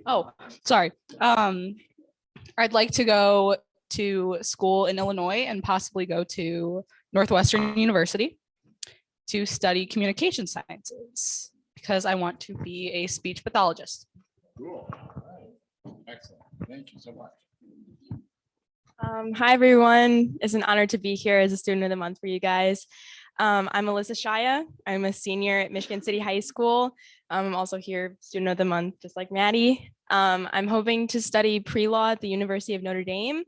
Oh, sorry. I'd like to go to school in Illinois and possibly go to Northwestern University to study communication sciences because I want to be a speech pathologist. Cool. All right. Excellent. Thank you so much. Hi, everyone. It's an honor to be here as a student of the month for you guys. I'm Alyssa Shaya. I'm a senior at Michigan City High School. I'm also here, student of the month, just like Maddie. I'm hoping to study pre-law at the University of Notre Dame.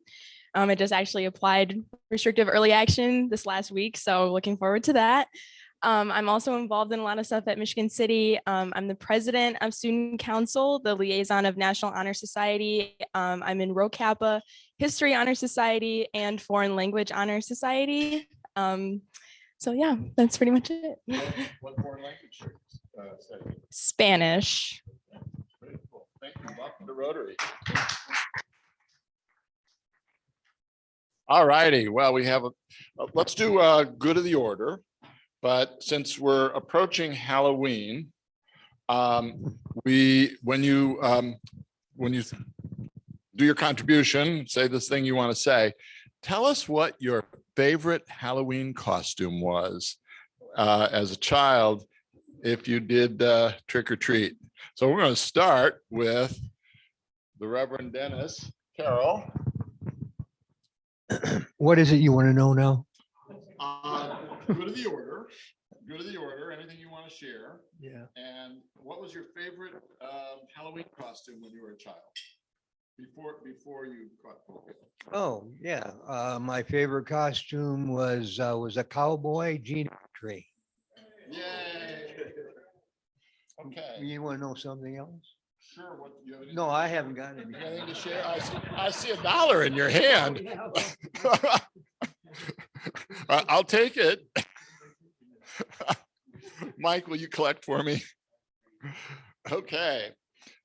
I just actually applied restrictive early action this last week, so looking forward to that. I'm also involved in a lot of stuff at Michigan City. I'm the president of Student Council, the liaison of National Honor Society. I'm in Rho Kappa History Honor Society and Foreign Language Honor Society. So yeah, that's pretty much it. What foreign language study? Spanish. Very cool. Thank you. Welcome to Rotary. All righty. Well, we have let's do good of the order. But since we're approaching Halloween, when you do your contribution, say this thing you want to say, tell us what your favorite Halloween costume was as a child, if you did trick or treat. So we're going to start with the Reverend Dennis Carroll. What is it you want to know now? Good of the order. Good of the order. Anything you want to share? Yeah. And what was your favorite Halloween costume when you were a child? Before you caught COVID? Oh, yeah. My favorite costume was a cowboy jean tree. Yay. Okay. You want to know something else? Sure. What do you have? No, I haven't got any. Anything to share? I see $1 in your hand. I'll take it. Mike, will you collect for me? Okay.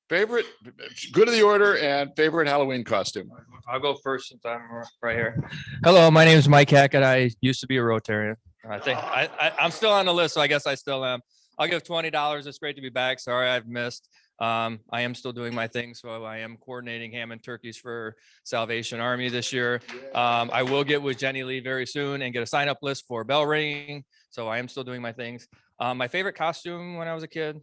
Favorite, good of the order and favorite Halloween costume. I'll go first since I'm right here. Hello, my name is Mike Hackett. I used to be a Rotarian. I think I'm still on the list, so I guess I still am. I'll give $20. It's great to be back. Sorry I've missed. I am still doing my thing, so I am coordinating ham and turkeys for Salvation Army this year. I will get with Jenny Lee very soon and get a sign-up list for bell ringing. So I am still doing my things. My favorite costume when I was a kid,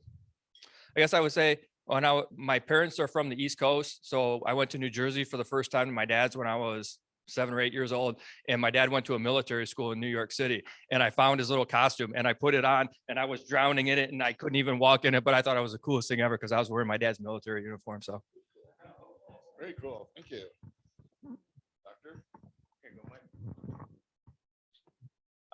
I guess I would say, my parents are from the East Coast, so I went to New Jersey for the first time. My dad's when I was 7 or 8 years old, and my dad went to a military school in New York City, and I found his little costume and I put it on and I was drowning in it and I couldn't even walk in it, but I thought it was the coolest thing ever because I was wearing my dad's military uniform. So very cool. Thank you. Doctor? Here you go, Mike.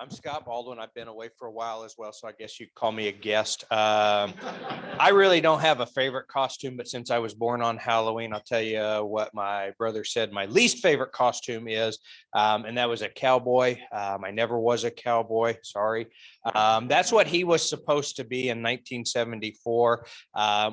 I'm Scott Baldwin. I've been away for a while as well, so I guess you'd call me a guest. I really don't have a favorite costume, but since I was born on Halloween, I'll tell you what my brother said my least favorite costume is, and that was a cowboy. I never was a cowboy, sorry. That's what he was supposed to be in 1974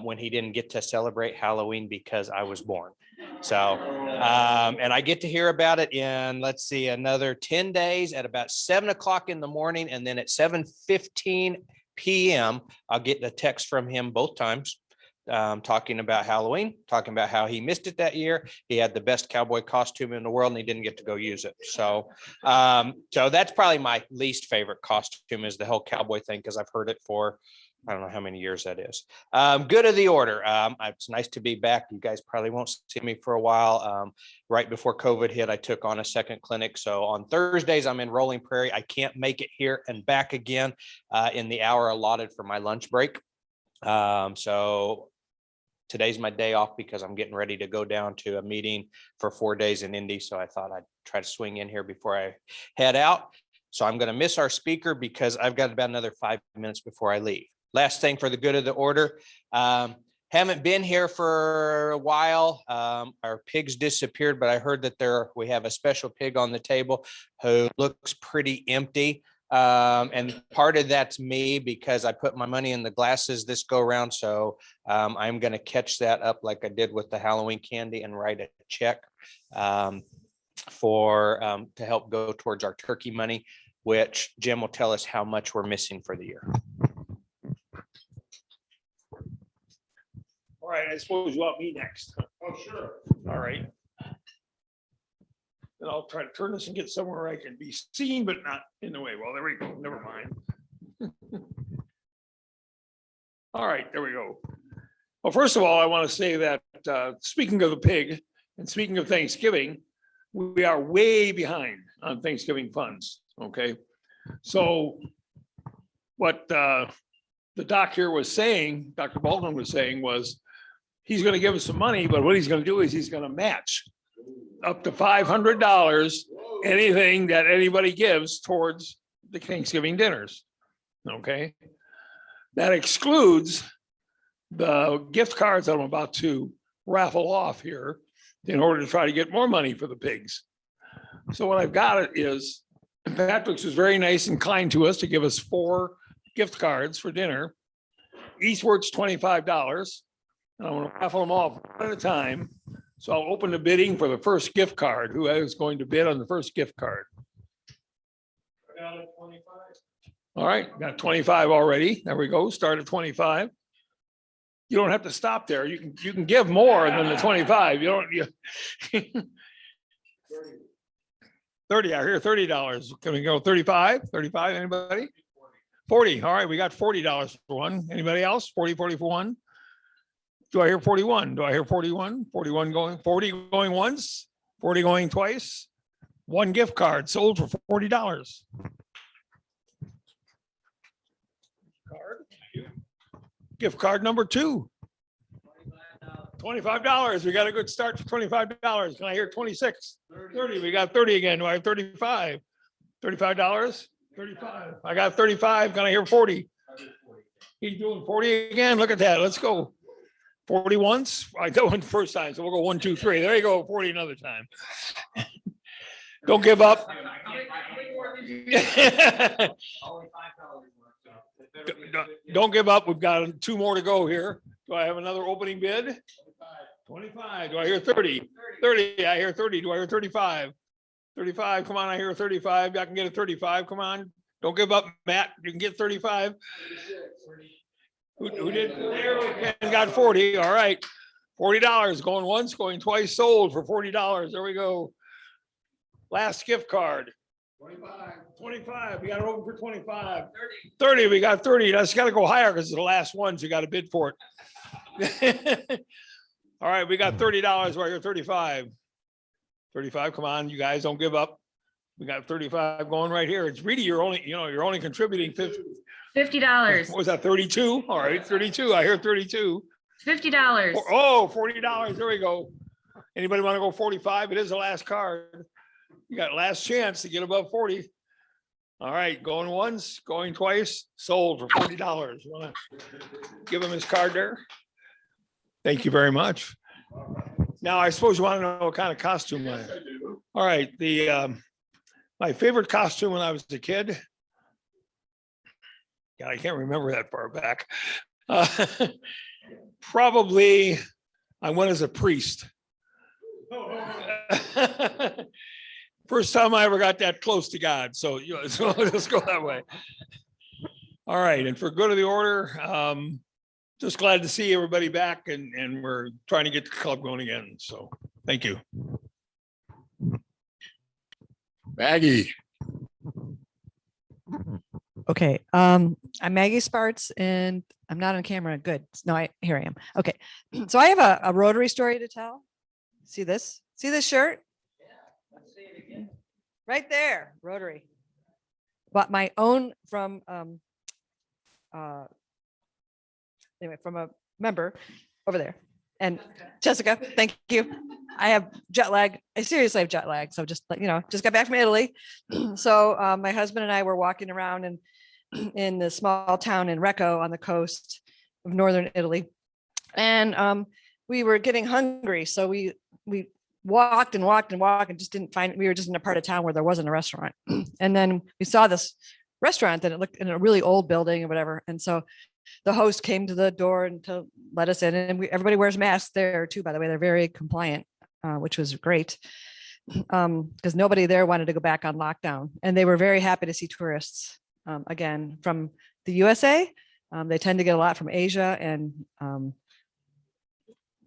when he didn't get to celebrate Halloween because I was born. So, and I get to hear about it in, let's see, another 10 days at about 7 o'clock in the morning. And then at 7:15 p.m., I'll get the text from him both times, talking about Halloween, talking about how he missed it that year. He had the best cowboy costume in the world and he didn't get to go use it. So, so that's probably my least favorite costume is the whole cowboy thing, because I've heard it for I don't know how many years that is. Good of the order. It's nice to be back. You guys probably won't see me for a while. Right before COVID hit, I took on a second clinic. So on Thursdays, I'm in Rolling Prairie. I can't make it here and back again in the hour allotted for my lunch break. So today's my day off because I'm getting ready to go down to a meeting for 4 days in Indy. So I thought I'd try to swing in here before I head out. So I'm going to miss our speaker because I've got about another 5 minutes before I leave. Last thing for the good of the order. Haven't been here for a while. Our pigs disappeared, but I heard that we have a special pig on the table who looks pretty empty. And part of that's me because I put my money in the glasses this go around. So I'm going to catch that up like I did with the Halloween candy and write a check to help go towards our turkey money, which Jim will tell us how much we're missing for the year. All right, I suppose you want me next. Oh, sure. All right. And I'll try to turn this and get somewhere I can be seen, but not in the way. Well, there we go. Never mind. All right, there we go. Well, first of all, I want to say that speaking of the pig and speaking of Thanksgiving, we are way behind on Thanksgiving funds. Okay. So what the doc here was saying, Dr. Baldwin was saying was, he's going to give us some money, but what he's going to do is he's going to match up to $500 anything that anybody gives towards the Thanksgiving dinners. Okay. That excludes the gift cards that I'm about to raffle off here in order to try to get more money for the pigs. So what I've got is Patrick's was very nice and kind to us to give us 4 gift cards for dinner. Each worth $25. And I'm going to raffle them off one at a time. So I'll open the bidding for the first gift card. Who is going to bid on the first gift card? All right, got 25 already. There we go. Start at 25. You don't have to stop there. You can give more than the 25. You don't. 30. I hear $30. Can we go 35? 35? Anybody? 40. All right, we got $40 for one. Anybody else? 40 for one. Do I hear 41? Do I hear 41? 41 going, 40 going once, 40 going twice. 1 gift card sold for $40. Gift card number 2. $25. We got a good start for $25. Can I hear 26? 30. We got 30 again. Do I have 35? $35? 35. I got 35. Can I hear 40? He's doing 40 again. Look at that. Let's go. 40 once. I go in first time. So we'll go 1, 2, 3. There you go. 40 another time. Don't give up. Don't give up. We've got 2 more to go here. Do I have another opening bid? 25. Do I hear 30? 30. I hear 30. Do I hear 35? 35. Come on. I hear 35. I can get a 35. Come on. Don't give up, Matt. You can get 35. Who did? Ken got 40. All right. $40 going once, going twice, sold for $40. There we go. Last gift card. 25. We got it open for 25. 30. We got 30. That's got to go higher because it's the last ones. You got to bid for it. All right. We got $30 right here. 35. 35. Come on, you guys, don't give up. We got 35 going right here. It's really, you're only contributing $50. What was that? 32? All right. 32. I hear 32. $50. Oh, $40. There we go. Anybody want to go 45? It is the last card. You got last chance to get above 40. All right, going once, going twice, sold for $40. You want to give him his card there? Thank you very much. Now, I suppose you want to know what kind of costume I have. All right, my favorite costume when I was a kid. Yeah, I can't remember that far back. Probably I went as a priest. First time I ever got that close to God. So, so let's go that way. All right. And for good of the order, just glad to see everybody back and we're trying to get the club going again. So thank you. Maggie. Okay, I'm Maggie Sparts and I'm not on camera. Good. No, here I am. Okay, so I have a Rotary story to tell. See this? See this shirt? Right there, Rotary. But my own from anyway, from a member over there. And Jessica, thank you. I have jet lag. I seriously have jet lag. So just got back from Italy. So my husband and I were walking around in the small town in Recco on the coast of northern Italy. And we were getting hungry. So we walked and just didn't find, we were just in a part of town where there wasn't a restaurant. And then we saw this restaurant that it looked in a really old building or whatever. And so the host came to the door and to let us in, and everybody wears masks there too, by the way. They're very compliant, which was great, because nobody there wanted to go back on lockdown, and they were very happy to see tourists again from the USA. They tend to get a lot from Asia and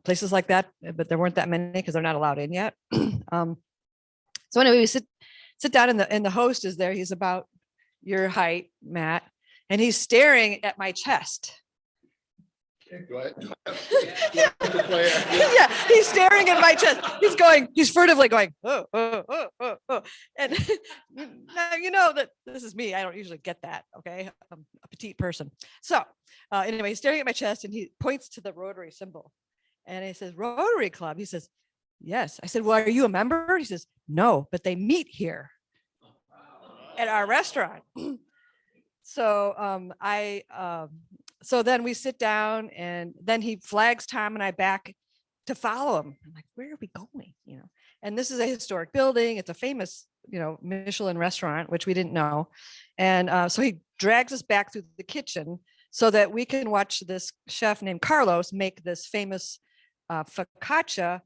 places like that, but there weren't that many because they're not allowed in yet. So anyway, we sit down and the host is there. He's about your height, Matt, and he's staring at my chest. Yeah, he's staring at my chest. He's furtively going, oh, oh, oh, oh, oh. And now you know that this is me. I don't usually get that. Okay. I'm a petite person. So anyway, he's staring at my chest and he points to the Rotary symbol and he says, Rotary Club. He says, yes. I said, well, are you a member? He says, no, but they meet here at our restaurant. So so then we sit down and then he flags Tom and I back to follow him. I'm like, where are we going? You know, and this is a historic building. It's a famous, you know, Michelin restaurant, which we didn't know. And so he drags us back through the kitchen so that we can watch this chef named Carlos make this famous focaccia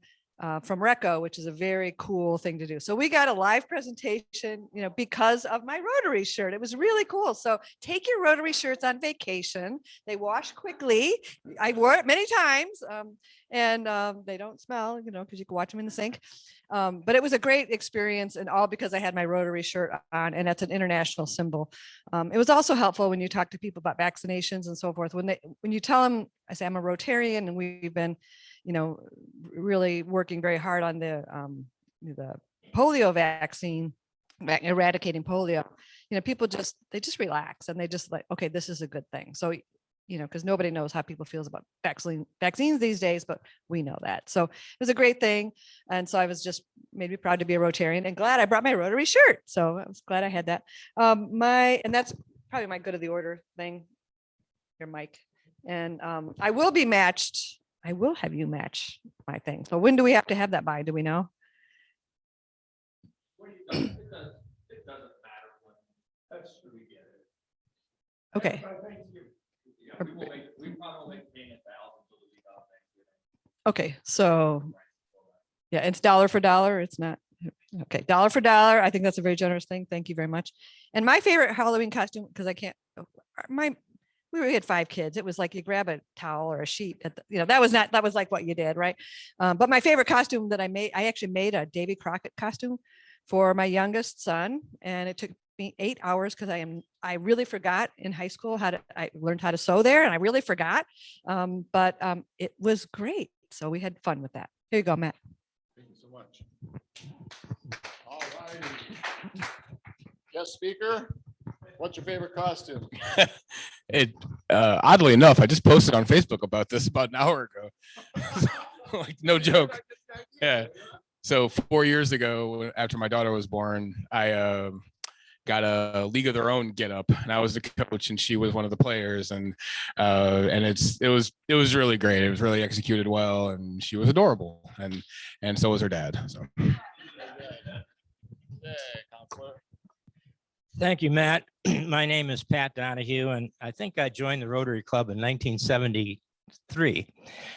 from Recco, which is a very cool thing to do. So we got a live presentation, you know, because of my Rotary shirt. It was really cool. So take your Rotary shirts on vacation. They wash quickly. I wore it many times and they don't smell, you know, because you can watch them in the sink. But it was a great experience and all because I had my Rotary shirt on and that's an international symbol. It was also helpful when you talk to people about vaccinations and so forth. When you tell them, I say I'm a Rotarian and we've been, you know, really working very hard on the polio vaccine, eradicating polio, you know, people they just relax and they just like, okay, this is a good thing. So, you know, because nobody knows how people feels about vaccines these days, but we know that. So it was a great thing. And so I was just made me proud to be a Rotarian and glad I brought my Rotary shirt. So I was glad I had that. And that's probably my good of the order thing here, Mike. And I will be matched. I will have you match my thing. So when do we have to have that by? Do we know? Okay. Okay, so yeah, it's dollar for dollar. It's not okay. Dollar for dollar. I think that's a very generous thing. Thank you very much. And my favorite Halloween costume, because I can't, we had 5 kids. It was like you grab a towel or a sheet at the, you know, that was like what you did, right? But my favorite costume that I actually made a Davy Crockett costume for my youngest son, and it took me 8 hours because I really forgot in high school I learned how to sew there, and I really forgot. But it was great, so we had fun with that. Here you go, Matt. Thank you so much. All right. Guest speaker, what's your favorite costume? Oddly enough, I just posted on Facebook about this about an hour ago. Like, no joke. Yeah. So 4 years ago, after my daughter was born, I got a League of Their Own get up, and I was the coach, and she was one of the players, and it was really great. It was really executed well, and she was adorable, and so was her dad. So. Thank you, Matt. My name is Pat Donahue, and I think I joined the Rotary Club in 1973.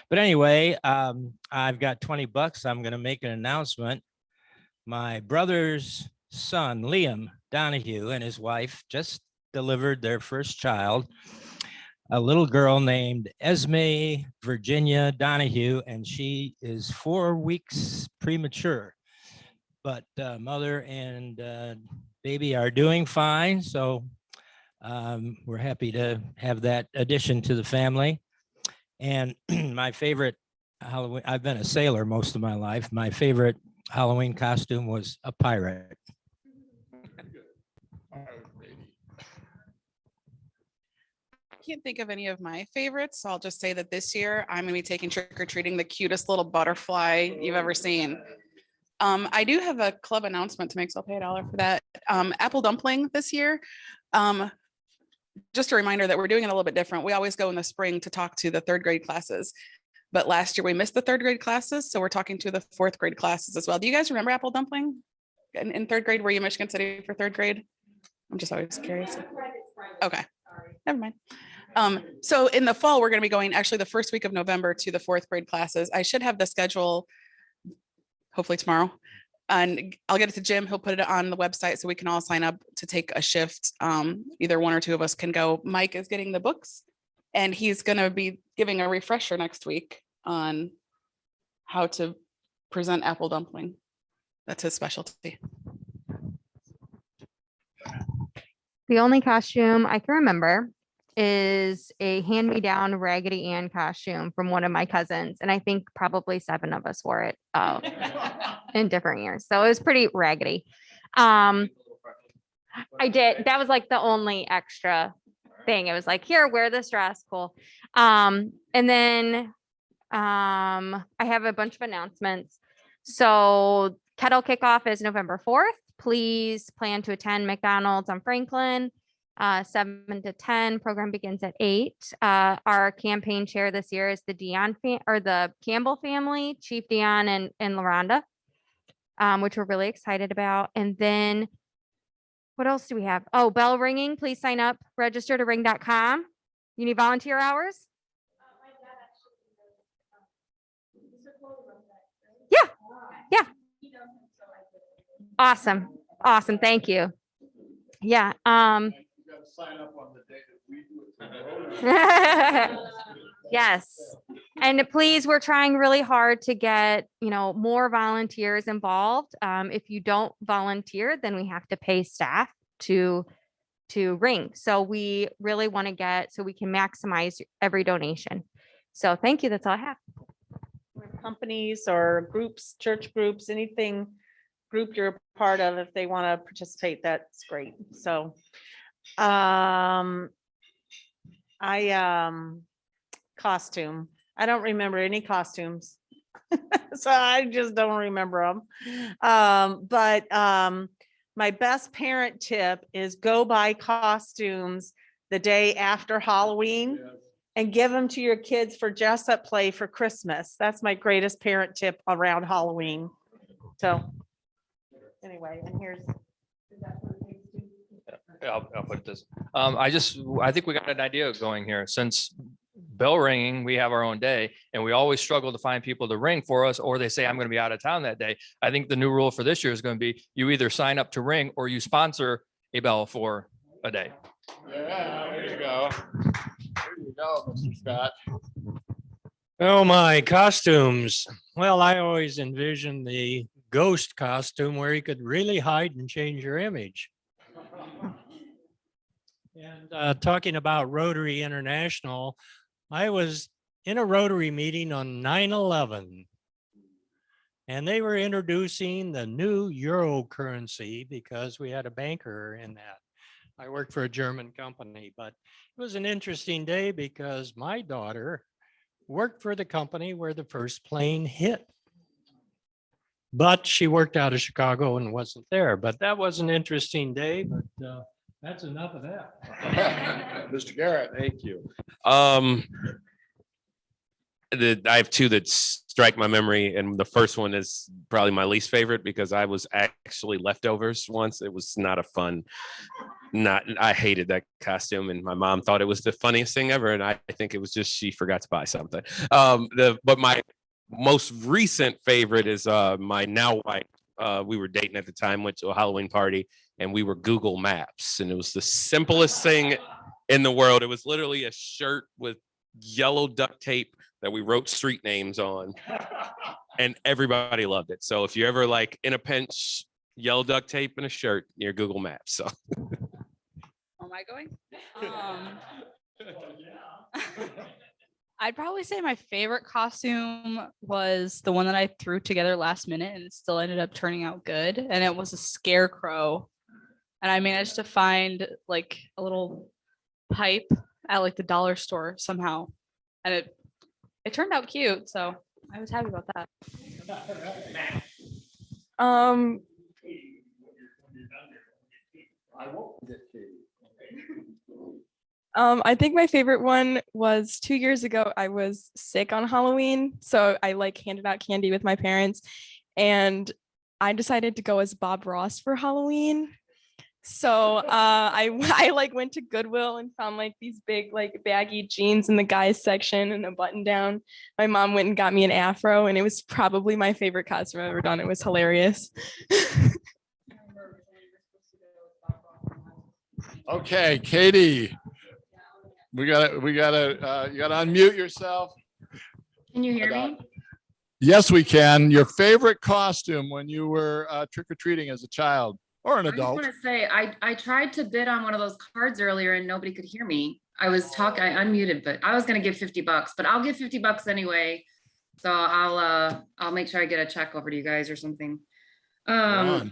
But anyway, I've got $20. I'm going to make an announcement. My brother's son, Liam Donahue, and his wife just delivered their first child, a little girl named Esme Virginia Donahue, and she is 4 weeks premature. But mother and baby are doing fine, so we're happy to have that addition to the family. And my favorite Halloween, I've been a sailor most of my life. My favorite Halloween costume was a pirate. I can't think of any of my favorites, so I'll just say that this year I'm going to be taking trick-or-treating the cutest little butterfly you've ever seen. I do have a club announcement to make, so I'll pay $1 for that. Apple dumpling this year. Just a reminder that we're doing it a little bit different. We always go in the spring to talk to the 3rd grade classes, but last year we missed the 3rd grade classes, so we're talking to the 4th grade classes as well. Do you guys remember apple dumpling in 3rd grade? Were you Michigan City for 3rd grade? I'm just always curious. Okay, never mind. So in the fall, we're going to be going actually the first week of November to the 4th grade classes. I should have the schedule hopefully tomorrow, and I'll get it to Jim. He'll put it on the website so we can all sign up to take a shift. Either 1 or 2 of us can go. Mike is getting the books, and he's going to be giving a refresher next week on how to present apple dumpling. That's his specialty. The only costume I can remember is a hand-me-down Raggedy Ann costume from one of my cousins. And I think probably 7 of us wore it in different years. So it was pretty raggedy. I did. That was like the only extra thing. It was like, here, wear this dress. Cool. And then I have a bunch of announcements. So kettle kickoff is November 4th. Please plan to attend McDonald's on Franklin, 7 to 10. Program begins at 8. Our campaign chair this year is the the Campbell family, Chief Dion and LaRonda, which we're really excited about. And then what else do we have? Oh, bell ringing. Please sign up, register to ring.com. You need volunteer hours? Yeah. Yeah. Awesome. Awesome. Thank you. Yeah. Yes. And please, we're trying really hard to get, more volunteers involved. If you don't volunteer, then we have to pay staff to ring. So we really want to so we can maximize every donation. So thank you. That's all I have. Companies or groups, church groups, anything group you're a part of, if they want to participate, that's great. So costume. I don't remember any costumes. So I just don't remember them. But my best parent tip is go buy costumes the day after Halloween and give them to your kids for dress up play for Christmas. That's my greatest parent tip around Halloween. So anyway, and here's. I'll put this. I think we got an idea going here. Since bell ringing, we have our own day and we always struggle to find people to ring for us, or they say, I'm going to be out of town that day. I think the new rule for this year is going to be you either sign up to ring or you sponsor a bell for a day. Yeah, there you go. There you go, Mr. Scott. Oh, my costumes. Well, I always envisioned the ghost costume where you could really hide and change your image. And talking about Rotary International, I was in a Rotary meeting on 9/11, and they were introducing the new euro currency because we had a banker in that. I worked for a German company, but it was an interesting day because my daughter worked for the company where the first plane hit. But she worked out of Chicago and wasn't there. But that was an interesting day, but that's enough of that. Mr. Garrett. Thank you. I have 2 that strike my memory, and the first one is probably my least favorite because I was actually leftovers once. It was not a fun. I hated that costume, and my mom thought it was the funniest thing ever, and I think it was just she forgot to buy something. But my most recent favorite is my now wife. We were dating at the time, went to a Halloween party, and we were Google Maps, and it was the simplest thing in the world. It was literally a shirt with yellow duct tape that we wrote street names on, and everybody loved it. So if you're ever like in a pinch, yellow duct tape and a shirt near Google Maps. So. Am I going? I'd probably say my favorite costume was the one that I threw together last minute and it still ended up turning out good. And it was a scarecrow. And I managed to find like a little pipe at like the dollar store somehow. And it turned out cute. So I was happy about that. I think my favorite one was 2 years ago. I was sick on Halloween, so I handed out candy with my parents, and I decided to go as Bob Ross for Halloween. So I went to Goodwill and found these big baggy jeans in the guys section and a button down. My mom went and got me an afro, and it was probably my favorite costume I've ever done. It was hilarious. Okay, Katie. You gotta unmute yourself. Can you hear me? Yes, we can. Your favorite costume when you were trick-or-treating as a child or an I just adult? want to say, I tried to bid on one of those cards earlier and nobody could hear me. I was talking, I unmuted, but I was gonna give $50, but I'll give $50 anyway. So I'll make sure I get a check over to you guys or something. Ron.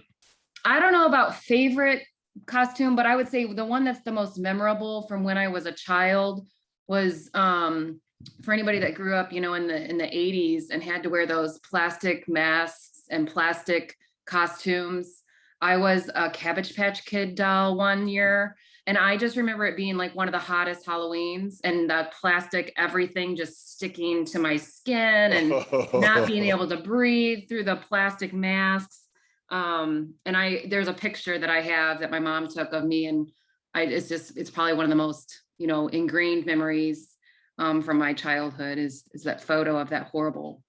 I don't know about favorite costume, but I would say the one that's the most memorable from when I was a child was for anybody that grew up, you know, in the 80s and had to wear those plastic masks and plastic costumes. I was a Cabbage Patch Kid doll one year, and I just remember it being like one of the hottest Halloweens, and the plastic everything just sticking to my skin and not being able to breathe through the plastic masks. And there's a picture that I have that my mom took of me, and it's probably one of the most, you know, ingrained memories from my childhood is that photo of that horrible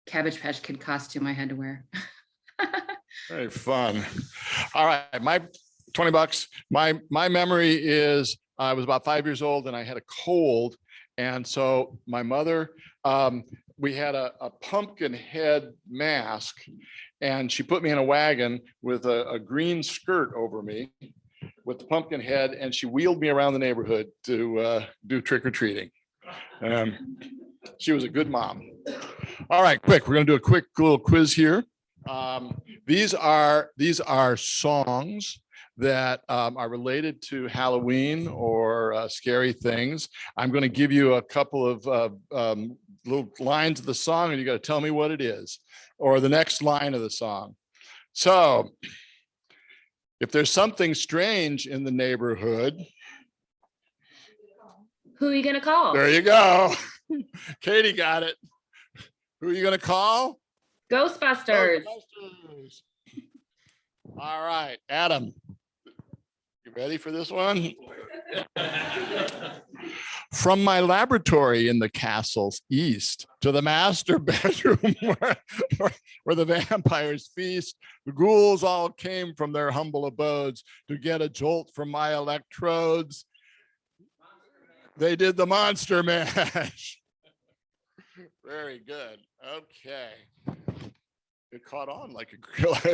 Cabbage Patch Kid costume I had to wear. Very fun. All right, my $20. My memory is I was about 5 years old and I had a cold. And so my mother, we had a pumpkin head mask, and she put me in a wagon with a green skirt over me with the pumpkin head, and she wheeled me around the neighborhood to do trick-or-treating. She was a good mom. All right, quick, we're gonna do a quick little quiz here. These are songs that are related to Halloween or scary things. I'm going to give you a couple of little lines of the song, and you got to tell me what it is, or the next line of the song. So, if there's something strange in the neighborhood, Who are you gonna call? there you go. Katie got it. Who are you going to call? Ghostbusters. Ghostbusters. All right, Adam, you ready for this one? From my laboratory in the castle's east to the master bedroom where the vampires feast, the ghouls all came from their humble abodes to get a jolt from my electrodes. They did the Monster Mash. Very good. Okay. It caught on like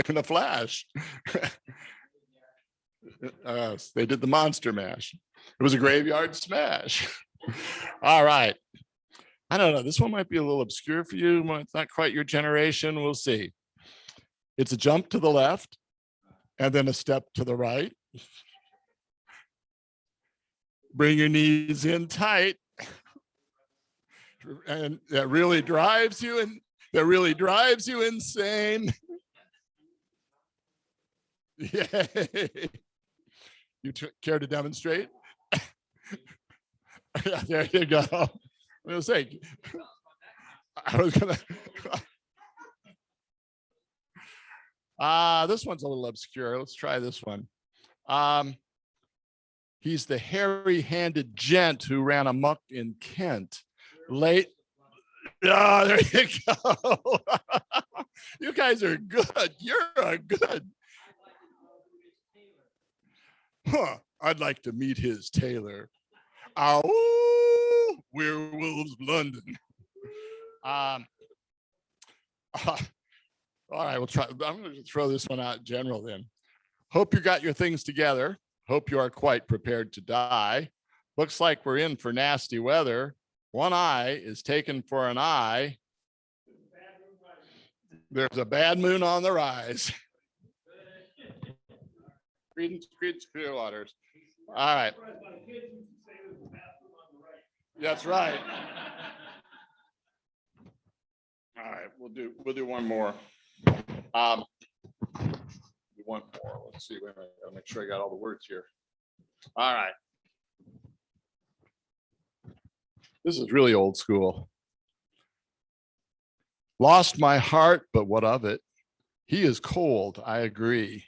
in a flash. They did the Monster Mash. It was a graveyard smash. All right. I don't know. This one might be a little obscure for you. It's not quite your generation. We'll see. It's a jump to the left and then a step to the right. Bring your knees in tight. And that really drives you insane. Yay. You care to demonstrate? Yeah, there you go. I was saying, this one's a little obscure. Let's try this one. He's the hairy-handed gent who ran amok in Kent. Late. Oh, there you go. You guys are good. You're good. Huh. I'd like to meet his tailor. Oh, Werewolves London. All right, we'll try. I'm going to throw this one out in general then. Hope you got your things together. Hope you are quite prepared to die. Looks like we're in for nasty weather. One eye is taken for an eye. There's a bad moon on the rise. Creedence Clearwaters. All right. That's right. All right, we'll do one more. One more. Let's see. Wait a minute. I'll make sure I got all the words here. All right. This is really old school. Lost my heart, but what of it? He is cold, I agree.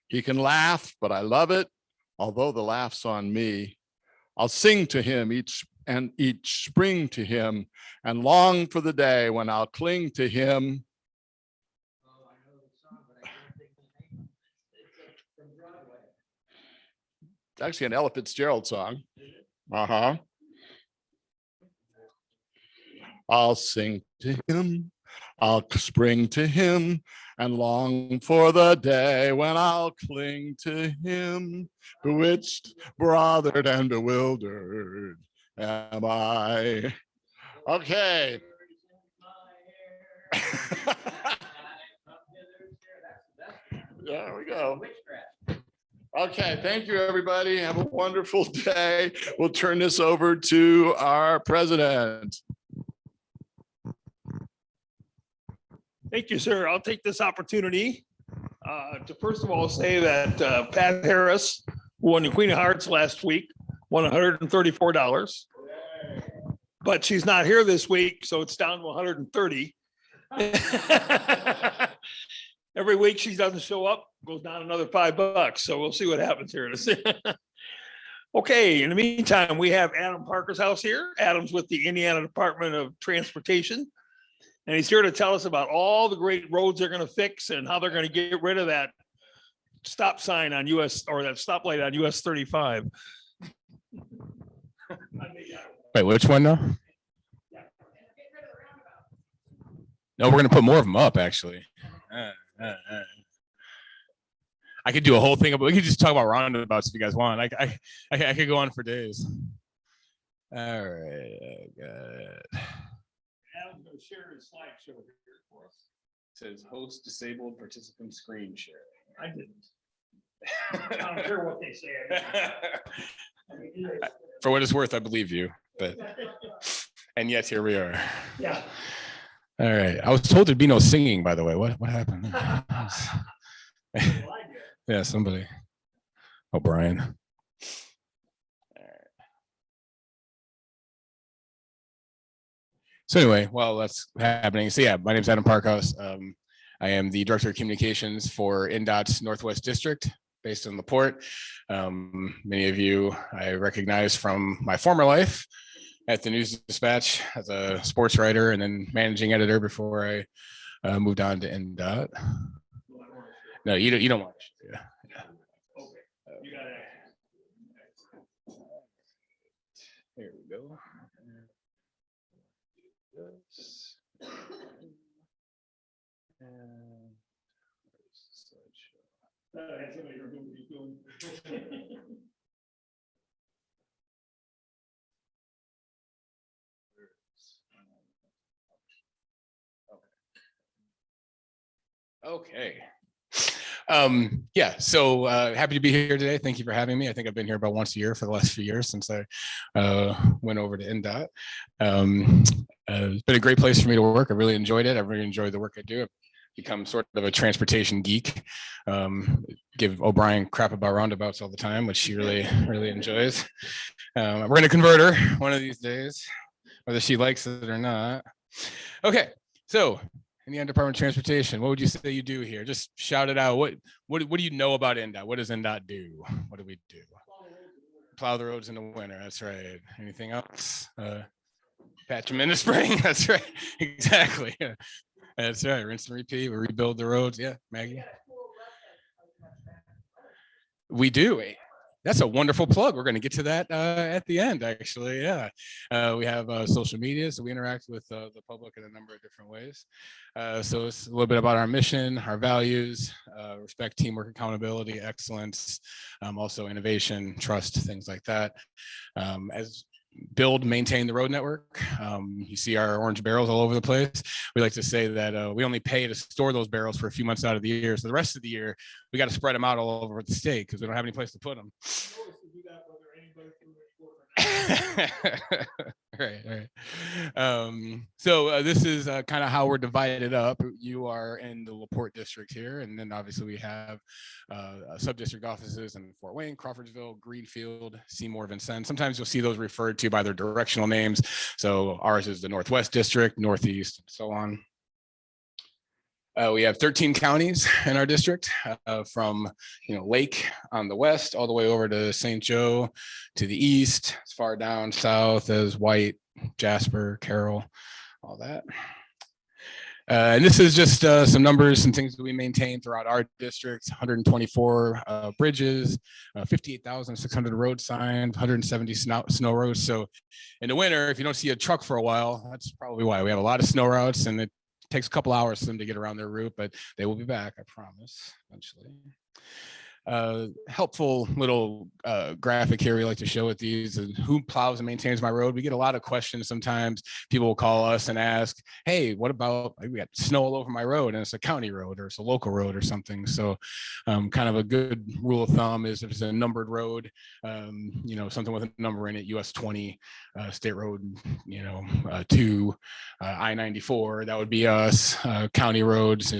He can laugh, but I love it, although the laugh's on me. I'll sing to him each spring to him, and long for the day when I'll cling to him. It's actually an Ella Fitzgerald song. Uh-huh. I'll sing to him I'll spring to him and long for the day when I'll cling to him. Bewitched, bothered, and bewildered am I. Okay. There we go. Okay, thank you, everybody. Have a wonderful day. We'll turn this over to our president. Thank you, sir. I'll take this opportunity to first of all say that Pat Harris, who won the Queen of Hearts last week, won $134. But she's not here this week, so it's down to 130. Every week she doesn't show up, goes down another $5. So we'll see what happens here. Okay, in the meantime, we have Adam Parker's house here. Adam's with the Indiana Department of Transportation. And he's here to tell us about all the great roads they're going to fix and how they're going to get rid of that stop sign on US or that stoplight on US 35. Wait, which one now? No, we're gonna put more of them up, actually. I could do a whole thing, but we could just talk about roundabouts if you guys want. I could go on for days. All right, good. Adam's going to share his slideshow here for us. It says host disabled participant screen share. I didn't. I don't care what they say. For what it's worth, I believe you, but and yet here we are. Yeah. All right. I was told there'd be no singing, by the way. What happened? Yeah, somebody. Oh, Brian. So anyway, while that's happening, so yeah, my name is Adam Parkhouse. I am the Director of Communications for INDOT's Northwest District, based in LaPorte. Many of you I recognize from my former life at the News Dispatch as a sports writer and then managing editor before I moved on to INDOT. No, you don't want to. Yeah. Here we go. Okay. Yeah, so happy to be here today. Thank you for having me. I think I've been here about once a year for the last few years since I went over to INDOT. It's been a great place for me to work. I really enjoyed it. I really enjoyed the work I do. I've become sort of a transportation geek. Give O'Brien crap about roundabouts all the time, which she really enjoys. We're going to convert her one of these days, whether she likes it or not. Okay, so Indiana Department of Transportation, what would you say you do here? Just shout it out. What do you know about INDOT? What does INDOT do? What do we do? Plow the roads in the winter. That's right. Anything else? Patch them in the spring. That's right. Exactly. That's right. Rinse and repeat. We rebuild the roads. Yeah, Maggie. We do. That's a wonderful plug. We're going to get to that at the end, actually. Yeah. We have social media, so we interact with the public in a number of different ways. So it's a little bit about our mission, our values, respect, teamwork, accountability, excellence, also innovation, trust, things like that. As build, maintain the road network. You see our orange barrels all over the place. We like to say that we only pay to store those barrels for a few months out of the year. So the rest of the year, we got to spread them out all over the state because we don't have any place to put them. Right. So this is kind of how we're divided up. You are in the LaPorte district here, and then obviously we have sub-district offices in Fort Wayne, Crawfordsville, Greenfield, Seymour, Vincennes. Sometimes you'll see those referred to by their directional names. So ours is the Northwest District, Northeast, and so on. We have 13 counties in our district, from Lake on the west all the way over to St. Joe to the east, as far down south as White, Jasper, Carroll, all that. And this is just some numbers and things that we maintain throughout our district: 124 bridges, 58,600 road signs, 170 snow roads. So in the winter, if you don't see a truck for a while, that's probably why. We have a lot of snow routes, and it takes a couple hours for them to get around their route, but they will be back, I promise, eventually. Helpful little graphic here we like to show with these, and who plows and maintains my road. We get a lot of questions sometimes. People will call us and ask, hey, what about, we got snow all over my road and it's a county road or it's a local road or something. So kind of a good rule of thumb is if it's a numbered road, you know, something with a number in it, US 20, State Road, you know, 2, I-94, that would be us. County roads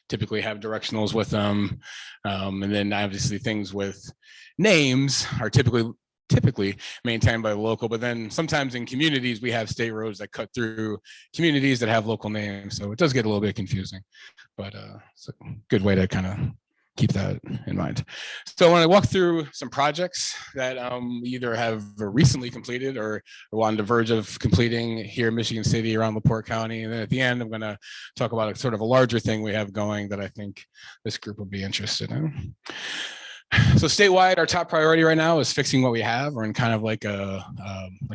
typically have directionals with them. And then obviously things with names are typically maintained by the local, but then sometimes in communities, we have state roads that cut through communities that have local names. So it does get a little bit confusing, but it's a good way to kind of keep that in mind. So I want to walk through some projects that we either have recently completed or are on the verge of completing here in Michigan City around LaPorte County. And then at the end, I'm going to talk about a sort of a larger thing we have going that I think this group would be interested in. So statewide, our top priority right now is fixing what we have. We're in kind of like a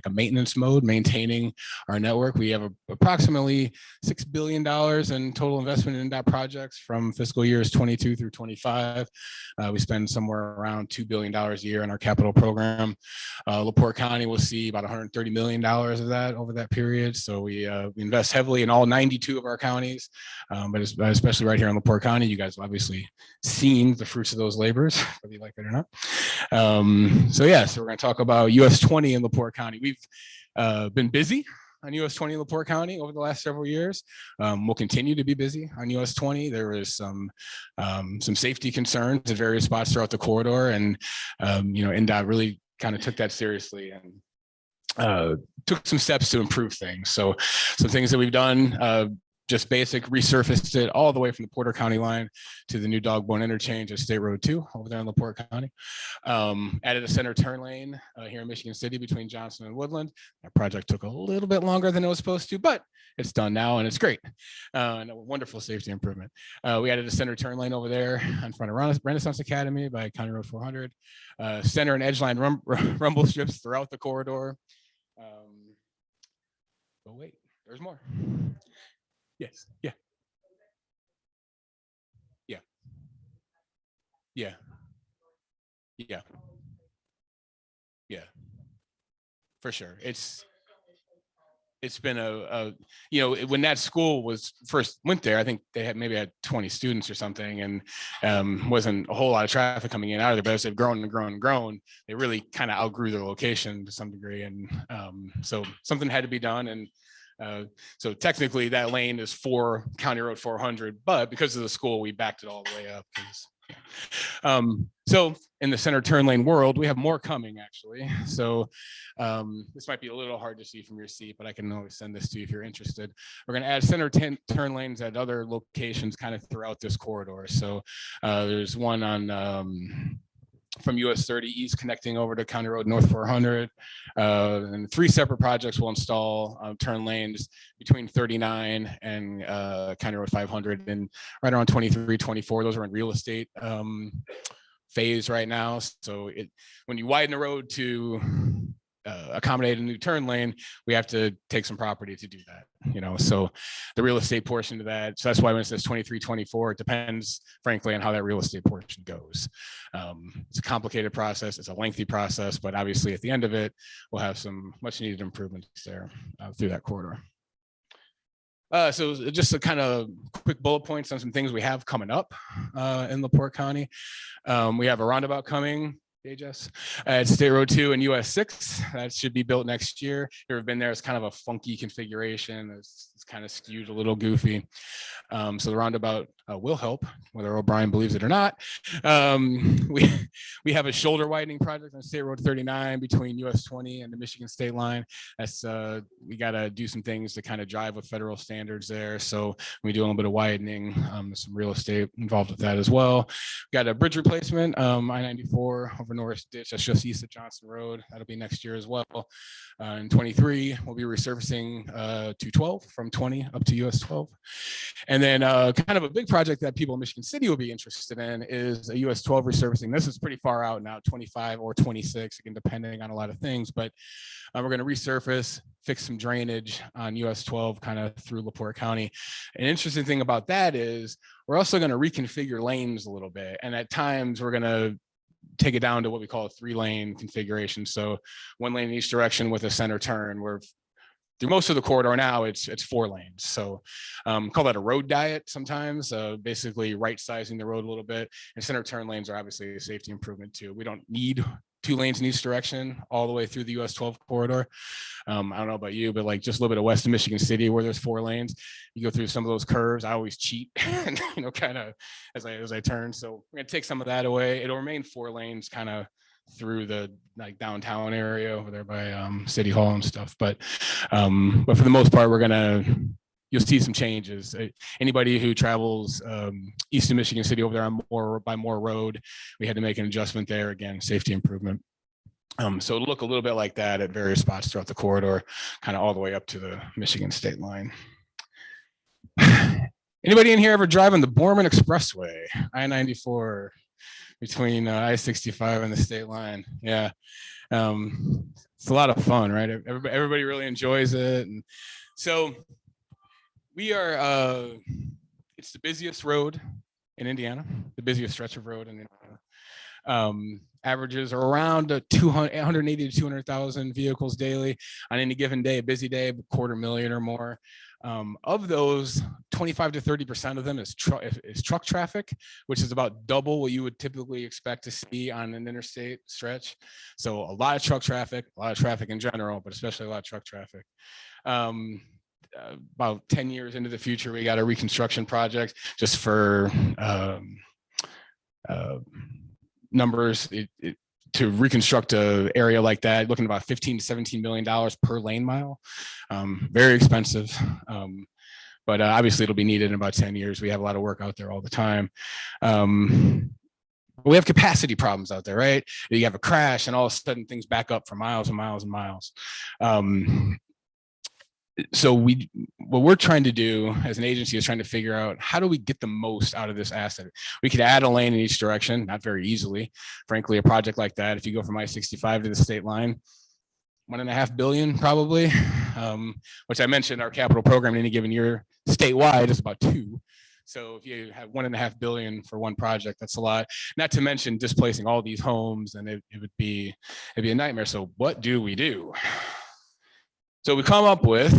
maintenance mode, maintaining our network. We have approximately $6 billion in total investment in that projects from fiscal years 22 through 25. We spend somewhere around $2 billion a year in our capital program. LaPorte County will see about $130 million of that over that period. So we invest heavily in all 92 of our counties, but especially right here in LaPorte County. You guys have obviously seen the fruits of those labors, whether you like it or not. So we're going to talk about US 20 in LaPorte County. We've been busy on US 20 in LaPorte County over the last several years. We'll continue to be busy on US 20. There was some safety concerns at various spots throughout the corridor, and NDOT really kind of took that seriously and took some steps to improve things. So some things that we've done, just basic, resurfaced it all the way from the Porter County line to the new Dogbone interchange at State Road 2 over there in LaPorte County. Added a center turn lane here in Michigan City between Johnson and Woodland. That project took a little bit longer than it was supposed to, but it's done now and it's great. And a wonderful safety improvement. We added a center turn lane over there in front of Renaissance Academy by County Road 400. Center and edge line rumble strips throughout the corridor. But wait, there's more. Yes. Yeah. For sure. It's been when that school was first went there, I think they had 20 students or something, and wasn't a whole lot of traffic coming in and out of there. But as they've grown and grown and grown, they really kind of outgrew their location to some degree, and so something had to be done. And so technically that lane is for County Road 400, but because of the school, we backed it all the way up. So in the center turn lane world, we have more coming actually. So this might be a little hard to see from your seat, but I can always send this to you if you're interested. We're going to add center turn lanes at other locations kind of throughout this corridor. So there's one on from US 30 East connecting over to County Road North 400. And 3 separate projects will install turn lanes between 39 and County Road 500 and right around 23, 24. Those are in real estate phase right now. So when you widen the road to accommodate a new turn lane, we have to take some property to do that, so the real estate portion of that. So that's why when it says 23, 24, it depends frankly on how that real estate portion goes. It's a complicated process. It's a lengthy process, but obviously at the end of it, we'll have some much needed improvements there through that corridor. So just a kind of quick bullet points on some things we have coming up in LaPorte County. We have a roundabout coming, DHS, at State Road 2 and US 6. That should be built next year. If you've ever been there, it's kind of a funky configuration. It's kind of skewed, a little goofy. So the roundabout will help, whether O'Brien believes it or not. We have a shoulder widening project on State Road 39 between US 20 and the Michigan State line. That's we got to do some things to kind of drive with federal standards there. So we do a little bit of widening. There's some real estate involved with that as well. We got a bridge replacement, I-94 over Norris Ditch. That's just east of Johnson Road. That'll be next year as well. In 23, we'll be resurfacing 212 from 20 up to US 12. And then kind of a big project that people in Michigan City will be interested in is a US 12 resurfacing. This is pretty far out now, 25 or 26, again, depending on a lot of things, but we're going to resurface, fix some drainage on US 12 kind of through LaPorte County. An interesting thing about that is we're also going to reconfigure lanes a little bit. And at times we're going to take it down to what we call a 3-lane configuration. So 1 lane in each direction with a center turn. We're through most of the corridor now, it's 4 lanes. So call that a road diet sometimes, basically right sizing the road a little bit. And center turn lanes are obviously a safety improvement too. We don't need 2 lanes in each direction all the way through the US 12 corridor. I don't know about you, but like just a little bit of west of Michigan City where there's 4 lanes, you go through some of those curves. I always cheat, and, kind of as I turn. So we're gonna take some of that away. It'll remain 4 lanes kind of through the like downtown area over there by City Hall and stuff. But for the most part, you'll see some changes. Anybody who travels east of Michigan City over there on Moore Road, we had to make an adjustment there. Again, safety improvement. So it'll look a little bit like that at various spots throughout the corridor, kind of all the way up to the Michigan state line. Anybody in here ever driving the Borman Expressway, I-94 between I-65 and the state line? Yeah. It's a lot of fun, right? Everybody really enjoys it. And so we are, it's the busiest road in Indiana, the busiest stretch of road in Indiana. Averages are around 180 to 200,000 vehicles daily on any given day, a busy day, 250,000 or more. Of those, 25 to 30% of them is truck traffic, which is about double what you would typically expect to see on an interstate stretch. So a lot of truck traffic, a lot of traffic in general, but especially a lot of truck traffic. About 10 years into the future, we got a reconstruction project just for numbers. To reconstruct an area like that, looking at about $15 to $17 million per lane mile. Very expensive, but obviously it'll be needed in about 10 years. We have a lot of work out there all the time. We have capacity problems out there, right? You have a crash and all of a sudden things back up for miles and miles and miles. So what we're trying to do as an agency is trying to figure out how do we get the most out of this asset. We could add a lane in each direction, not very easily. Frankly, a project like that, if you go from I-65 to the state line, $1.5 billion probably, which I mentioned our capital program in any given year statewide is about $2 billion. So if you have $1.5 billion for one project, that's a lot. Not to mention displacing all these homes, and it'd be a nightmare. So what do we do? So we come up with,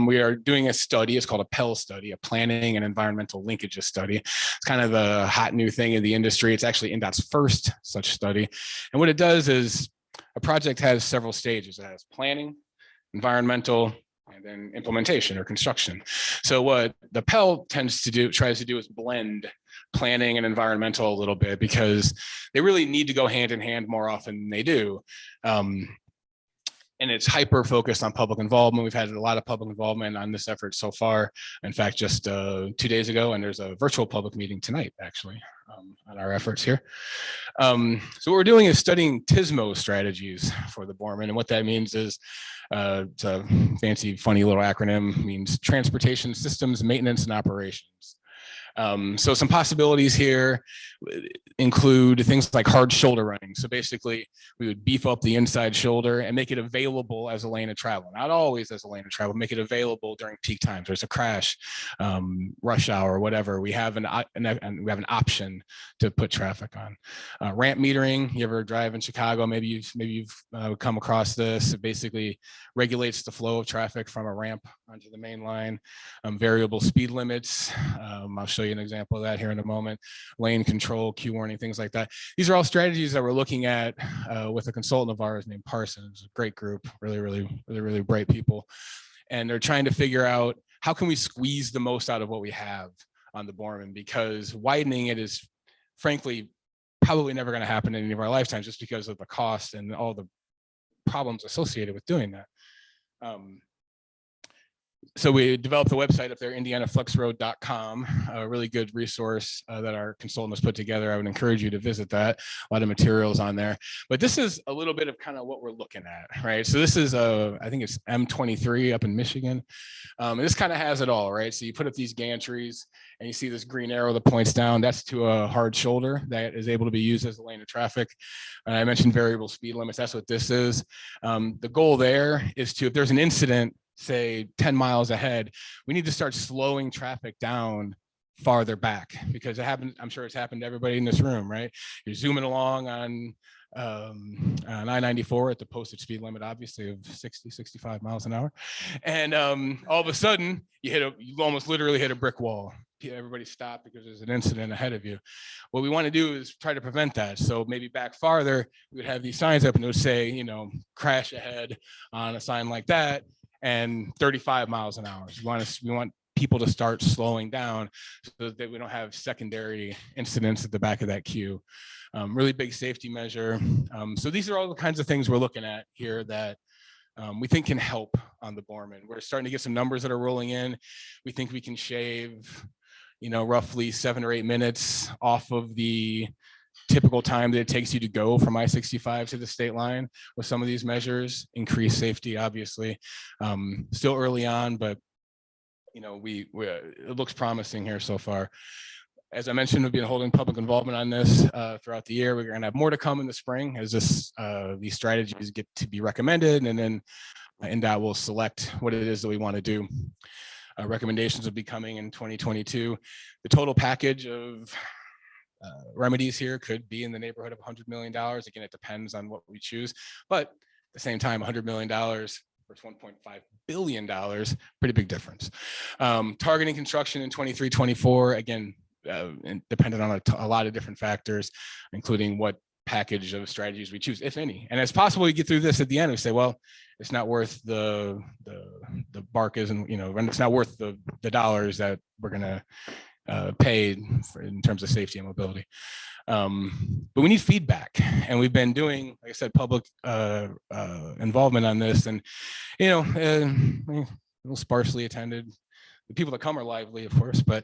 we are doing a study, it's called a PEL study, a planning and environmental linkages study. It's kind of the hot new thing in the industry. It's actually INDOT's first such study. And what it does is a project has several stages. It has planning, environmental, and then implementation or construction. So what the PEL tries to do is blend planning and environmental a little bit because they really need to go hand in hand more often than they do. And it's hyper focused on public involvement. We've had a lot of public involvement on this effort so far. In fact, just 2 days ago, and there's a virtual public meeting tonight, actually, on our efforts here. So what we're doing is studying TSMO strategies for the Borman. And what that means is, it's a fancy, funny little acronym, means Transportation Systems Maintenance and Operations. So some possibilities here include things like hard shoulder running. So basically we would beef up the inside shoulder and make it available as a lane of travel. Not always as a lane of travel, make it available during peak times. There's a crash, rush hour, whatever. We have an option to put traffic on. Ramp metering, you ever drive in Chicago, maybe you've come across this. It basically regulates the flow of traffic from a ramp onto the main line. Variable speed limits, I'll show you an example of that here in a moment. Lane control, queue warning, things like that. These are all strategies that we're looking at with a consultant of ours named Parsons, a great group, really bright people. And they're trying to figure out how can we squeeze the most out of what we have on the Borman, because widening it is frankly probably never going to happen in any of our lifetimes just because of the cost and all the problems associated with doing that. So we developed a website up there, indianaflexroad.com, a really good resource that our consultant has put together. I would encourage you to visit that. A lot of materials on there. But this is a little bit of kind of what we're looking at, right? So this is I think it's M23 up in Michigan. And this kind of has it all, right? So you put up these gantries and you see this green arrow that points down. That's to a hard shoulder that is able to be used as a lane of traffic. And I mentioned variable speed limits. That's what this is. The goal there is to, if there's an incident, say 10 miles ahead, we need to start slowing traffic down farther back, because it happened. I'm sure it's happened to everybody in this room, right? You're zooming along on I-94 at the posted speed limit, obviously of 60, 65 miles an hour. And all of a sudden you almost literally hit a brick wall. Everybody stopped because there's an incident ahead of you. What we want to do is try to prevent that. So maybe back farther, we would have these signs up and it would say, you know, crash ahead on a sign like that, and 35 miles an hour. We want people to start slowing down so that we don't have secondary incidents at the back of that queue. Really big safety measure. So these are all the kinds of things we're looking at here that we think can help on the Borman. We're starting to get some numbers that are rolling in. We think we can shave, you know, roughly 7 or 8 minutes off of the typical time that it takes you to go from I-65 to the state line with some of these measures. Increase safety, obviously. Still early on, but you know, it looks promising here so far. As I mentioned, we've been holding public involvement on this throughout the year. We're going to have more to come in the spring as these strategies get to be recommended, and then NDOT will select what it is that we want to do. Recommendations will be coming in 2022. The total package of remedies here could be in the neighborhood of $100 million. Again, it depends on what we choose, but at the same time, $100 million versus $1.5 billion, pretty big difference. Targeting construction in 23, 24, again, dependent on a lot of different factors, including what package of strategies we choose, if any. And it's possible we get through this at the end, we say, well, it's not worth the bark isn't, you know, it's not worth the dollars that we're going to paid in terms of safety and mobility. But we need feedback, and we've been doing, like I said, public involvement on this, and you know, a little sparsely attended. The people that come are lively, of course, but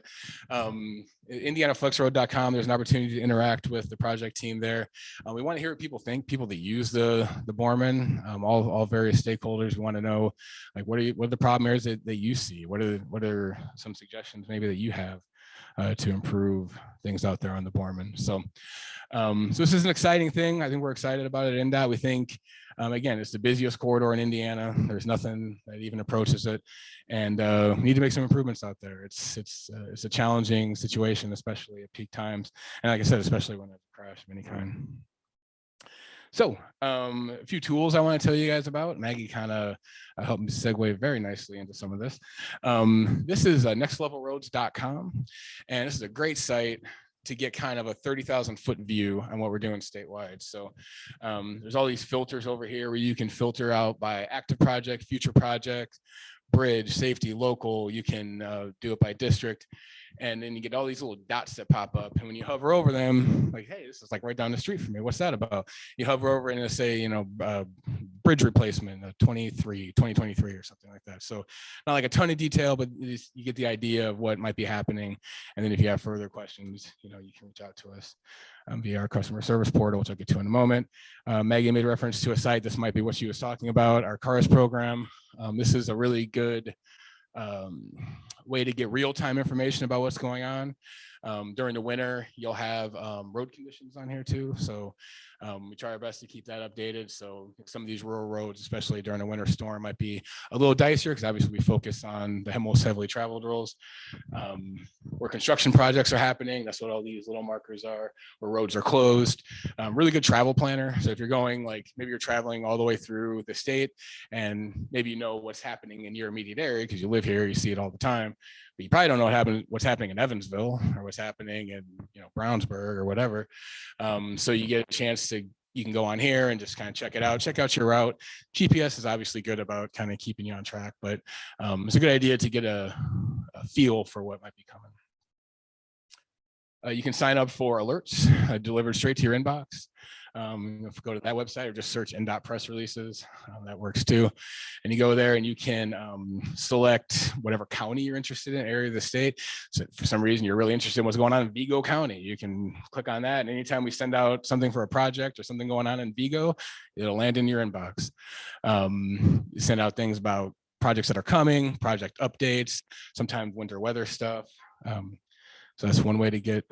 indianaflexroad.com, there's an opportunity to interact with the project team there. We want to hear what people think, people that use the Borman, all various stakeholders. We want to know, like, what are the problem areas that you see? What are some suggestions maybe that you have to improve things out there on the Borman? So this is an exciting thing. I think we're excited about it in that we think, again, it's the busiest corridor in Indiana. There's nothing that even approaches it, and we need to make some improvements out there. It's a challenging situation, especially at peak times, and like I said, especially when there's a crash of any kind. So a few tools I want to tell you guys about. Maggie kind of helped me segue very nicely into some of this. This is nextlevelroads.com, and this is a great site to get kind of a 30,000 foot view on what we're doing statewide. So there's all these filters over here where you can filter out by active project, future project, bridge, safety, local. You can do it by district. And then you get all these little dots that pop up. And when you hover over them, like, hey, this is like right down the street from me. What's that about? You hover over and it'll say, you know, bridge replacement, 2023 or something like that. So not like a ton of detail, but you get the idea of what might be happening. And then if you have further questions, you know, you can reach out to us via our customer service portal, which I'll get to in a moment. Maggie made reference to a site. This might be what she was talking about, our CARS program. This is a really good way to get real-time information about what's going on. During the winter, you'll have road conditions on here too. So we try our best to keep that updated. So some of these rural roads, especially during a winter storm, might be a little dicier because obviously we focus on the most heavily traveled roads. Where construction projects are happening, that's what all these little markers are, where roads are closed. Really good travel planner. So if you're going, like, maybe you're traveling all the way through the state and maybe you know what's happening in your immediate area because you live here, you see it all the time, but you probably don't know what's happening in Evansville or what's happening in, you know, Brownsburg or whatever. So you get a chance to, you can go on here and just kind of check it out, check out your route. GPS is obviously good about kind of keeping you on track, but it's a good idea to get a feel for what might be coming. You can sign up for alerts delivered straight to your inbox. If you go to that website or just search NDOT press releases, that works too. And you go there and you can select whatever county you're interested in, area of the state. So if for some reason you're really interested in what's going on in Vigo County, you can click on that. And anytime we send out something for a project or something going on in Vigo, it'll land in your inbox. You send out things about projects that are coming, project updates, sometimes winter weather stuff. So that's one way to get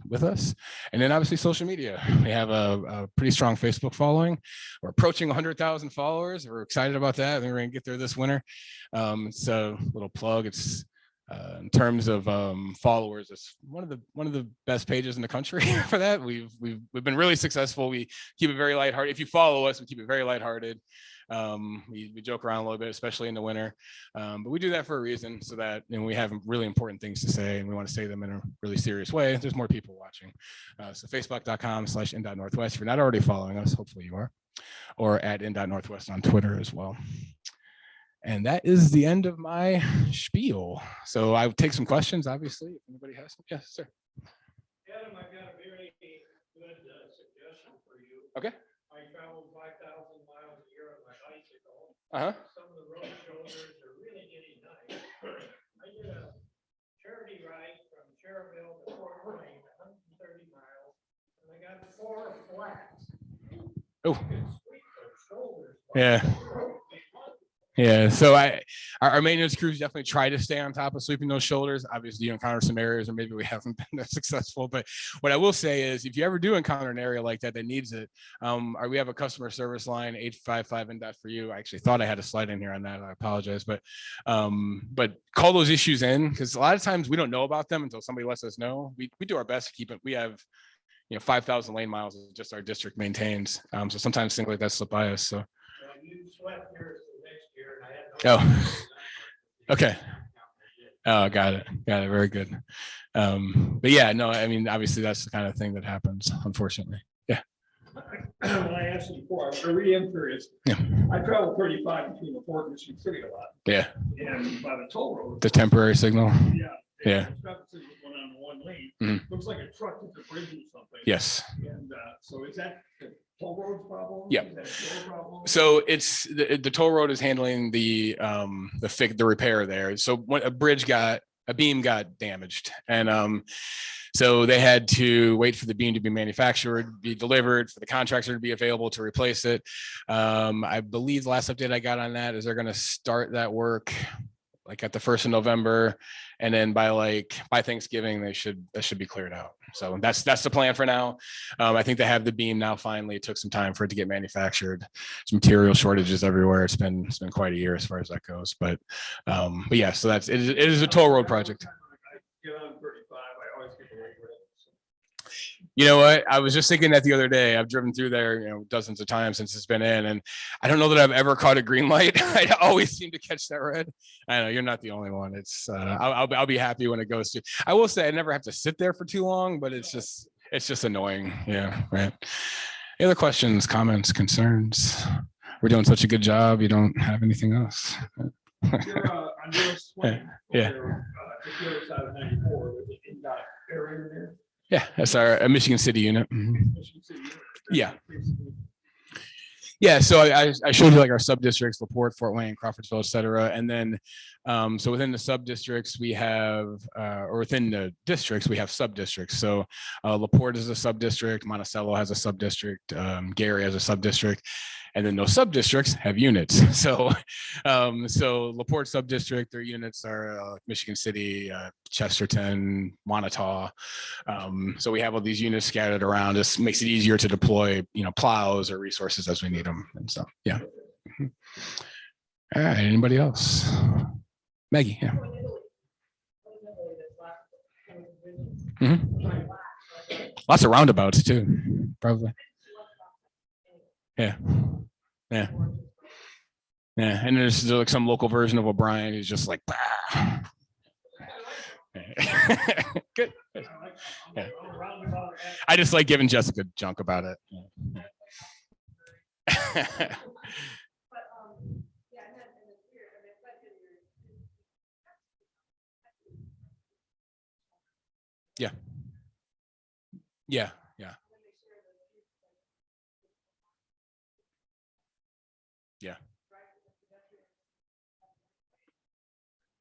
with us. And then obviously social media. We have a pretty strong Facebook following. We're approaching 100,000 followers. We're excited about that. I think we're gonna get there this winter. It's a little plug. It's in terms of followers, it's one of the best pages in the country for that. We've been really successful. We keep it very lighthearted. If you follow us, we keep it very lighthearted. We joke around a little bit, especially in the winter, but we do that for a reason, so that we have really important things to say and we want to say them in a really serious way. There's more people watching. So facebook.com/n.northwest. If you're not already following us, hopefully you are, or at n.northwest on Twitter as well. And that is the end of my spiel. So I would take some questions, obviously, if anybody has some. Yes, sir. Adam, I've got a very good suggestion for you. Okay. I travel 5,000 miles a year on my bicycle. Uh-huh. Some of the road shoulders are really getting nice. I did a charity ride from Cherville to Fort Wayne, 130 miles, and I got 4 flats. Oh. Sweep those shoulders. Yeah. Yeah, so our maintenance crews definitely try to stay on top of sweeping those shoulders. Obviously, you encounter some areas or maybe we haven't been that successful, but what I will say is if you ever do encounter an area like that needs it, we have a customer service line, 855 NDOT for you. I actually thought I had a slide in here on that. I apologize, but call those issues in, because a lot of times we don't know about them until somebody lets us know. We do our best to keep it. We have 5,000 lane miles is just our district maintains. So sometimes things like that slip by us. So. You swept yours the next year, and I had no. Oh, okay. Oh, got it. Very good. But yeah, no, I mean, obviously that's the kind of thing that happens, unfortunately. Yeah. When I asked you before, I really am curious. Yeah. I travel 35 between the Fort and Michigan City a lot. Yeah. And by the toll road. The temporary signal. Yeah. Yeah. The traffic signal went on one lane. Mhm. Looks like a truck hit the bridge or something. Yes. And so is that the toll road problem? Yeah. Is that a toll problem? So it's the toll road is handling the repair there. So when a beam got damaged, and so they had to wait for the beam to be manufactured, be delivered, for the contractor to be available to replace it. I believe the last update I got on that is they're going to start that work like at the 1st of November, and then by Thanksgiving that should be cleared out. So that's the plan for now. I think they have the beam now. Finally, it took some time for it to get manufactured. Some material shortages everywhere. It's been quite a year as far as that goes. But yeah, so it is a toll road project. I get on 35, I always get away with it. You know what? I was just thinking that the other day. I've driven through there, dozens of times since it's been in, and I don't know that I've ever caught a green light. I always seem to catch that red. I know you're not the only one. It's I'll be happy when it goes to. I will say I never have to sit there for too long, but it's just annoying. Yeah, right. Any other questions, comments, concerns? We're doing such a good job. You don't have anything else? You're on US 20. Yeah. Just the other side of 94, with the NDOT area there. Yeah, that's our Michigan City unit. Mhm. Michigan City. Yeah. Yeah, so I showed you like our sub-districts, LaPorte, Fort Wayne, Crawfordsville, et cetera. And then, so within the sub-districts, we have, or within the districts, we have sub-districts. So LaPorte is a sub-district, Monticello has a sub-district, Gary has a sub-district, and then those sub-districts have units. So, LaPorte sub-district, their units are Michigan City, Chesterton, Wanata. So we have all these units scattered around. This makes it easier to deploy, plows or resources as we need them. And so, yeah. Mhm. All right. Anybody else? Maggie, yeah. Mhm. Lots of roundabouts too, probably. Yeah. Yeah. Yeah. And there's like some local version of O'Brien who's just like, bah. Good. Yeah. I just like giving Jessica junk about it. Yeah. Yeah. Yeah.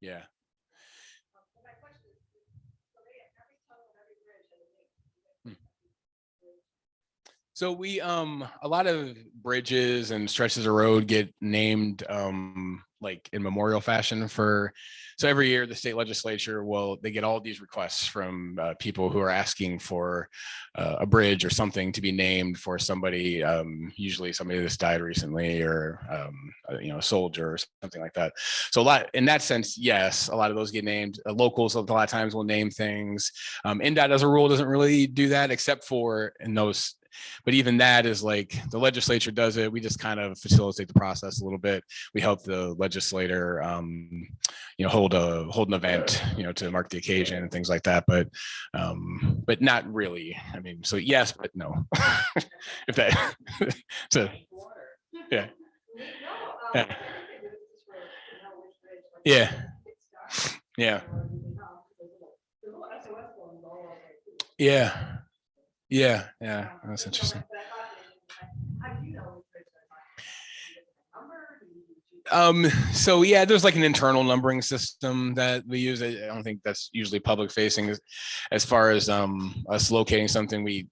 Yeah. So we a lot of bridges and stretches of road get named like in memorial fashion for, so every year the state legislature they get all these requests from people who are asking for a bridge or something to be named for somebody, usually somebody that's died recently, or a soldier or something like that. So a lot in that sense, yes, a lot of those get named. Locals a lot of times will name things. NDOT as a rule doesn't really do that, except for in those. But even that is like the legislature does it. We just kind of facilitate the process a little bit. We help the legislator, hold an event, to mark the occasion and things like that. But not really. I mean, so yes, but no. If that, so yeah, yeah, yeah, yeah, yeah. Yeah, that's interesting. So yeah, there's like an internal numbering system that we use. I don't think that's usually public facing as far as us locating something. We,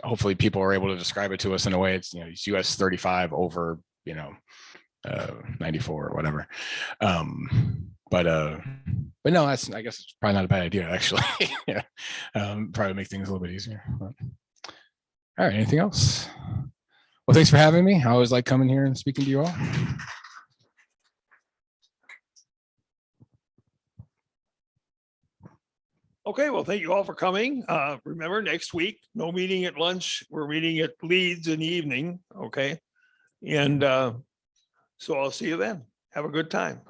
hopefully people are able to describe it to us in a way. It's, it's US 35 over, 94 or whatever. But no, I guess it's probably not a bad idea, actually. Yeah, probably make things a little bit easier. But. All right, anything else? Well, thanks for having me. I always like coming here and speaking to you all. Okay, well, thank you all for coming. Remember, next week, no meeting at lunch. We're meeting at Leeds in the evening, okay? And so I'll see you then. Have a good time.